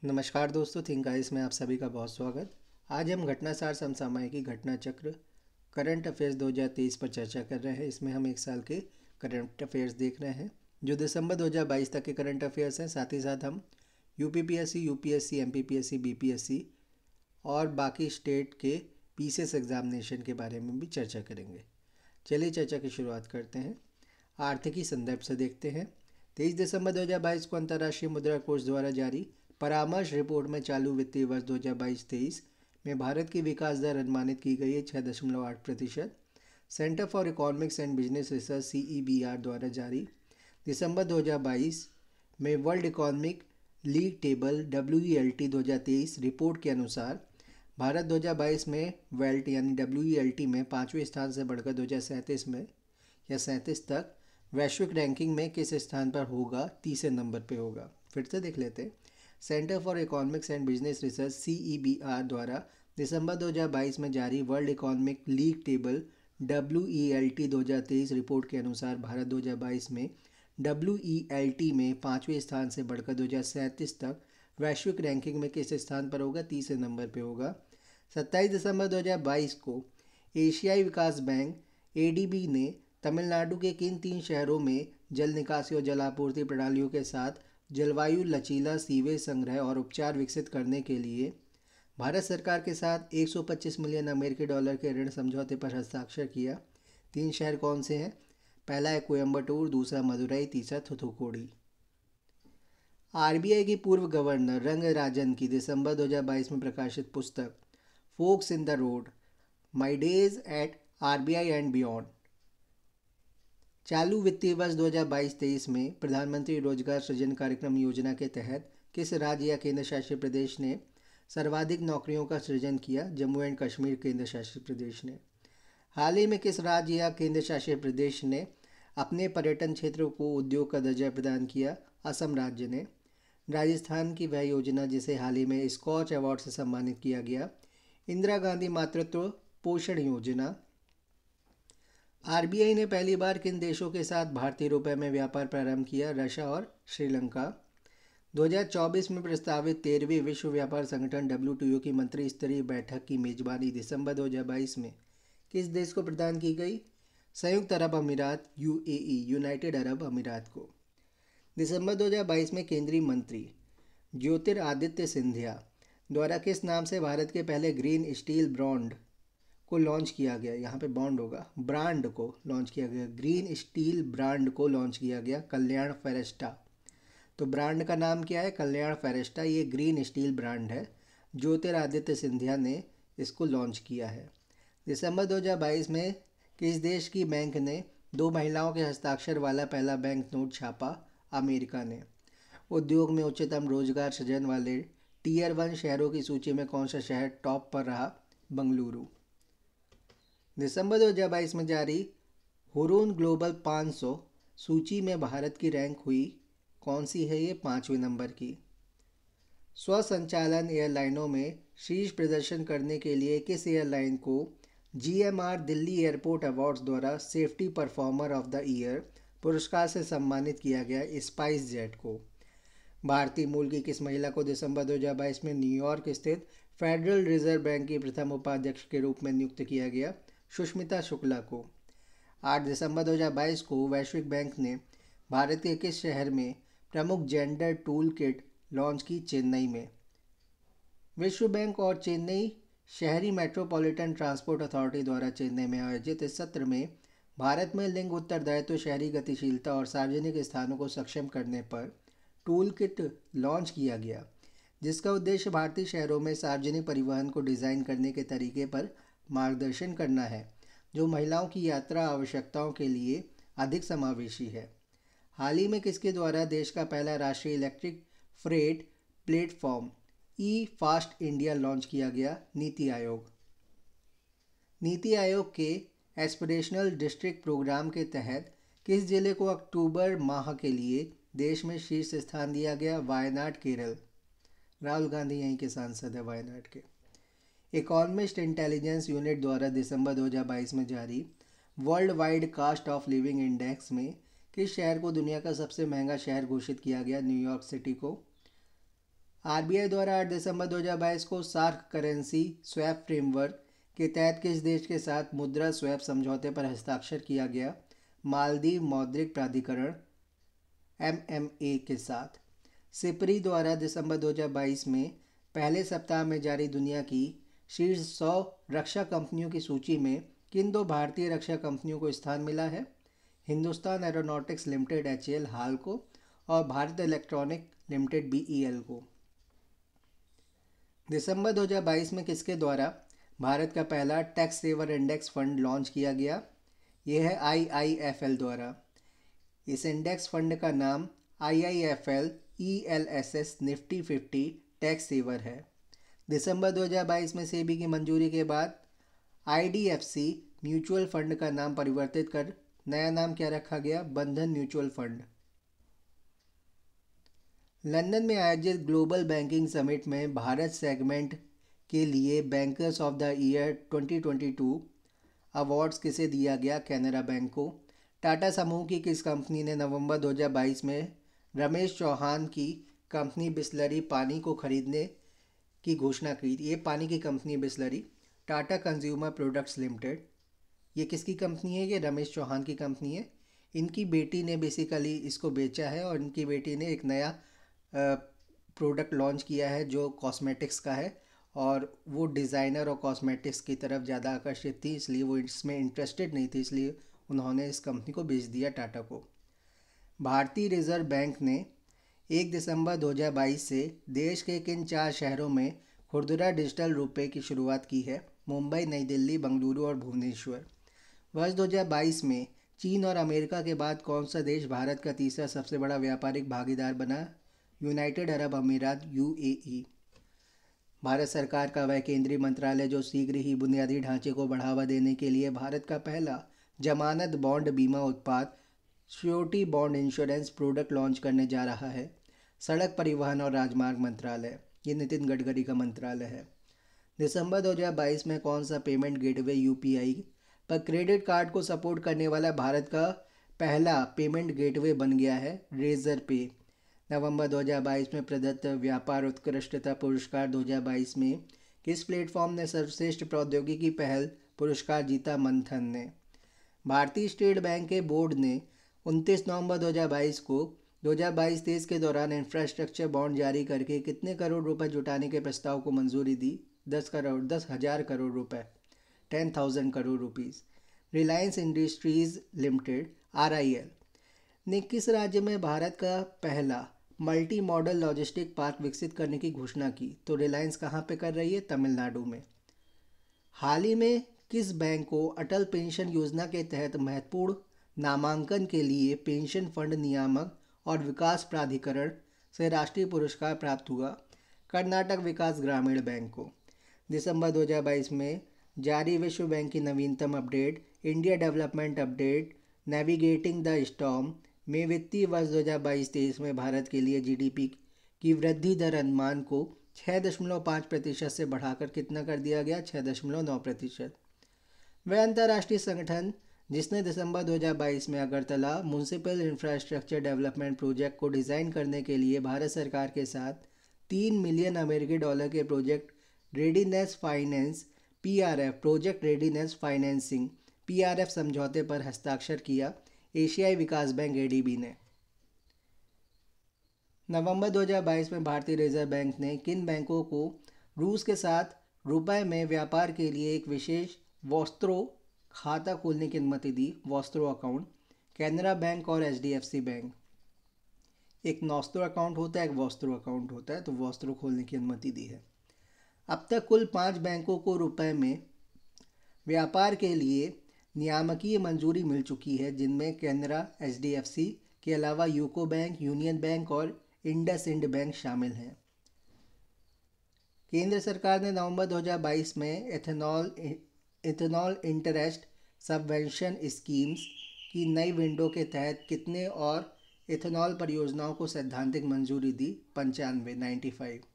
नमस्कार दोस्तों, think ice में आप सभी का बहुत स्वागत। आज हम घटनासार समसामयिकी घटना चक्र करंट अफेयर्स 2023 पर चर्चा कर रहे हैं। इसमें हम एक साल के करंट अफेयर्स देख रहे हैं जो दिसंबर 2022 तक के करंट अफेयर्स हैं। साथ ही साथ हम यूपीपीएससी, यूपीएससी, एमपीपीएससी, बीपीएससी और बाकी स्टेट के पीसीएस एग्जामिनेशन के बारे में भी चर्चा करेंगे। चलिए चर्चा की शुरुआत करते हैं। आर्थिकी संदर्भ से देखते हैं। 23 दिसंबर 2022 को अंतर्राष्ट्रीय मुद्रा कोष द्वारा जारी परामर्श रिपोर्ट में चालू वित्तीय वर्ष 2022-23 में भारत की विकास दर अनुमानित की गई है 6.8%। Centre for economics and business research CEBR द्वारा जारी दिसंबर 2022 में world economic league table WELT 2023 report के अनुसार भारत 2022 में वेल्ट यानी WELT में 5वें स्थान से बढ़कर 2037 में या 37 तक वैश्विक रैंकिंग में किस स्थान पर होगा? तीसरे नंबर पे होगा। फिर से देख लेते हैं। Centre for economics and business research CEBR द्वारा दिसंबर 2022 में जारी world economic league table WELT 2023 report के अनुसार भारत 2022 में WELT में 5वें स्थान से बढ़कर 2037 तक वैश्विक रैंकिंग में किस स्थान पर होगा? तीसरे नंबर पे होगा। 27 दिसंबर 2022 को एशियाई विकास बैंक ADB ने तमिलनाडु के किन 3 शहरों में जल निकासी और जल आपूर्ति प्रणालियों के साथ जलवायु लचीला सीवेज संग्रह और उपचार विकसित करने के लिए भारत सरकार के साथ 125 मिलियन अमेरिकी डॉलर के ऋण समझौते पर हस्ताक्षर किया? 3 शहर कौन से हैं? पहला है कोयम्बटूर, दूसरा मदुरई, तीसरा थुथुकुडी। RBI की पूर्व गवर्नर रंगराजन की दिसंबर 2022 में प्रकाशित पुस्तक folks in the road, my days at RBI and beyond चालू वित्तीय वर्ष 2022-23 में प्रधानमंत्री रोजगार सृजन कार्यक्रम योजना के तहत किस राज्य या केंद्र शासित प्रदेश ने सर्वाधिक नौकरियों का सृजन किया? जम्मू एंड कश्मीर केंद्र शासित प्रदेश ने। हाल ही में किस राज्य या केंद्र शासित प्रदेश ने अपने पर्यटन क्षेत्रों को उद्योग का दर्जा प्रदान किया? असम राज्य ने। राजस्थान की वह योजना जिसे हाल ही में स्कॉच अवार्ड से सम्मानित किया गया, इंदिरा गांधी मातृत्व पोषण योजना। RBI ने पहली बार किन देशों के साथ भारतीय रुपये में व्यापार प्रारंभ किया? रशिया और श्रीलंका। 2024 में प्रस्तावित 13वीं विश्व व्यापार संगठन WTO की मंत्री स्तरीय बैठक की मेजबानी दिसंबर 2022 में किस देश को प्रदान की गई? संयुक्त अरब अमीरात UAE, यूनाइटेड अरब अमीरात को। दिसंबर 2022 में केंद्रीय मंत्री ज्योतिरादित्य सिंधिया द्वारा किस नाम से भारत के पहले ग्रीन स्टील ब्रांड को लॉन्च किया गया? यहाँ पे बॉन्ड होगा, ब्रांड को लॉन्च किया गया। ग्रीन स्टील ब्रांड को लॉन्च किया गया कल्याण फेरेस्टा। तो ब्रांड का नाम क्या है? कल्याण फेरेस्टा। ये ग्रीन स्टील ब्रांड है। ज्योतिरादित्य सिंधिया ने इसको लॉन्च किया है। दिसंबर 2022 में किस देश की बैंक ने 2 महिलाओं के हस्ताक्षर वाला पहला बैंक नोट छापा? अमेरिका ने। उद्योग में उच्चतम रोजगार सृजन वाले Tier 1 शहरों की सूची में कौन सा शहर टॉप पर रहा? बंगलुरु। दिसंबर 2022 में जारी हुरून ग्लोबल 500 सूची में भारत की रैंक हुई कौन सी है? ये 5वें नंबर की। स्वसंचालन एयरलाइनों में शीर्ष प्रदर्शन करने के लिए किस एयरलाइन को GMR दिल्ली एयरपोर्ट अवार्ड्स द्वारा safety performer of the year पुरस्कार से सम्मानित किया गया? स्पाइस जेट को। भारतीय मूल की किस महिला को दिसंबर 2022 में न्यूयॉर्क स्थित फेडरल रिजर्व बैंक की प्रथम उपाध्यक्ष के रूप में नियुक्त किया गया? सुष्मिता शुक्ला को। 8 दिसंबर 2022 को वैश्विक बैंक ने भारत के किस शहर में प्रमुख जेंडर टूल किट लॉन्च की? चेन्नई में। विश्व बैंक और चेन्नई शहरी मेट्रोपॉलिटन ट्रांसपोर्ट अथॉरिटी द्वारा चेन्नई में आयोजित इस सत्र में भारत में लिंग उत्तरदायित्व, शहरी गतिशीलता और सार्वजनिक स्थानों को सक्षम करने पर टूल किट लॉन्च किया गया, जिसका उद्देश्य भारतीय शहरों में सार्वजनिक परिवहन को डिज़ाइन करने के तरीके पर मार्गदर्शन करना है, जो महिलाओं की यात्रा आवश्यकताओं के लिए अधिक समावेशी है। हाल ही में किसके द्वारा देश का पहला राष्ट्रीय electric freight platform fast India launch किया गया? नीति आयोग। नीति आयोग के एस्पिरेशनल डिस्ट्रिक्ट प्रोग्राम के तहत किस जिले को अक्टूबर माह के लिए देश में शीर्ष स्थान दिया गया? वायनाड, केरल। राहुल गांधी यहीं के सांसद है वायनाड के। इकोनॉमिस्ट इंटेलिजेंस यूनिट द्वारा दिसंबर 2022 में जारी world wide cost of living index में किस शहर को दुनिया का सबसे महंगा शहर घोषित किया गया? न्यूयॉर्क सिटी को। आरबीआई द्वारा 8 दिसंबर 2022 को सार्क करेंसी स्वैप फ्रेमवर्क के तहत किस देश के साथ मुद्रा स्वैप समझौते पर हस्ताक्षर किया गया? मालदीव मौद्रिक प्राधिकरण एमएमए के साथ। सिपरी द्वारा दिसंबर 2022 में पहले सप्ताह में जारी दुनिया की शीर्ष 100 रक्षा कंपनियों की सूची में किन दो भारतीय रक्षा कंपनियों को स्थान मिला है? हिंदुस्तान एरोनॉटिक्स लिमिटेड HAL हाल को और भारत इलेक्ट्रॉनिक लिमिटेड BEL को। दिसंबर 2022 में किसके द्वारा भारत का पहला tax saver index fund launch किया गया? यह है IIFL द्वारा। इस इंडेक्स फंड का नाम IIFL ELSS Nifty 50 tax saver है। दिसंबर 2022 में सेबी की मंजूरी के बाद IDFC म्यूचुअल फंड का नाम परिवर्तित कर नया नाम क्या रखा गया? बंधन म्यूचुअल फंड। लंदन में आयोजित ग्लोबल बैंकिंग समिट में भारत सेगमेंट के लिए bankers of the year 2022 awards किसे दिया गया? कैनरा बैंक को। टाटा समूह की किस कंपनी ने नवंबर 2022 में रमेश चौहान की कंपनी बिसलरी पानी को खरीदने की घोषणा की? ये पानी की company Bisleri Tata consumer products limited. ये किसकी कंपनी है? ये रमेश चौहान की कंपनी है। इनकी बेटी ने बेसिकली इसको बेचा है और इनकी बेटी ने एक नया प्रोडक्ट लॉन्च किया है जो कॉस्मेटिक्स का है और वो डिज़ाइनर और कॉस्मेटिक्स की तरफ ज़्यादा आकर्षित थी, इसलिए वो इसमें इंटरेस्टेड नहीं थी, इसलिए उन्होंने इस कंपनी को बेच दिया टाटा को। भारतीय रिजर्व बैंक ने 1 दिसंबर 2022 से देश के किन 4 शहरों में खुदरा डिजिटल रुपए की शुरुआत की है? मुंबई, नई दिल्ली, बेंगलुरु और भुवनेश्वर। वर्ष 2022 में चीन और अमेरिका के बाद कौन सा देश भारत का तीसरा सबसे बड़ा व्यापारिक भागीदार बना? यूनाइटेड अरब अमीरात UAE। भारत सरकार का वह केंद्रीय मंत्रालय जो शीघ्र ही बुनियादी ढांचे को बढ़ावा देने के लिए भारत का पहला जमानत बॉन्ड बीमा उत्पाद surety bond insurance product launch करने जा रहा है? सड़क परिवहन और राजमार्ग मंत्रालय। ये नितिन गडकरी का मंत्रालय है। दिसंबर 2022 में कौन सा पेमेंट गेटवे UPI पर क्रेडिट कार्ड को सपोर्ट करने वाला भारत का पहला पेमेंट गेटवे बन गया है? रेजर पे। नवंबर 2022 में प्रदत्त व्यापार उत्कृष्टता पुरस्कार 2022 में किस प्लेटफॉर्म ने सर्वश्रेष्ठ प्रौद्योगिकी पहल पुरस्कार जीता? मंथन ने। भारतीय स्टेट बैंक के बोर्ड ने 29 नवंबर 2022 को 2022-23 के दौरान इंफ्रास्ट्रक्चर बॉन्ड जारी करके कितने करोड़ रुपए जुटाने के प्रस्ताव को मंजूरी दी? 10,000 करोड़ रुपए, 10,000 crore rupees. Reliance industries limited RIL ने किस राज्य में भारत का पहला मल्टी मॉडल लॉजिस्टिक पार्क विकसित करने की घोषणा की? तो रिलायंस कहाँ पे कर रही है? तमिलनाडु में। हाल ही में किस बैंक को अटल पेंशन योजना के तहत महत्वपूर्ण नामांकन के लिए पेंशन फंड नियामक और विकास प्राधिकरण से राष्ट्रीय पुरस्कार प्राप्त हुआ? कर्नाटक विकास ग्रामीण बैंक को। दिसंबर 2022 में जारी विश्व बैंक की नवीनतम update India development update navigating the storm में वित्तीय वर्ष 2022-23 में भारत के लिए GDP की वृद्धि दर अनुमान को 6.5% से बढ़ाकर कितना कर दिया गया? 6.9%। वह अंतर्राष्ट्रीय संगठन जिसने दिसंबर 2022 में Agartala municipal infrastructure development project को डिज़ाइन करने के लिए भारत सरकार के साथ $3 मिलियन के project readiness finance project readiness financing PRF समझौते पर हस्ताक्षर किया? एशियाई विकास बैंक ADB ने। नवंबर 2022 में भारतीय रिजर्व बैंक ने किन बैंकों को रूस के साथ रुपए में व्यापार के लिए एक विशेष वॉस्त्रो खाता खोलने की अनुमति दी? Vostro account. कैनरा बैंक और HDFC बैंक। एक नॉस्त्रो अकाउंट होता है, एक वॉस्त्रो अकाउंट होता है, तो वॉस्त्रो खोलने की अनुमति दी है। अब तक कुल 5 बैंकों को रुपए में व्यापार के लिए नियामकीय मंजूरी मिल चुकी है, जिनमें कैनरा, HDFC के अलावा यूको बैंक, यूनियन बैंक और इंडसइंड बैंक शामिल हैं। केंद्र सरकार ने नवंबर 2022 में इथेनॉल इंटरेस्ट सबवेंशन स्कीम्स की नई विंडो के तहत कितने और इथेनॉल परियोजनाओं को सैद्धांतिक मंजूरी दी? 95।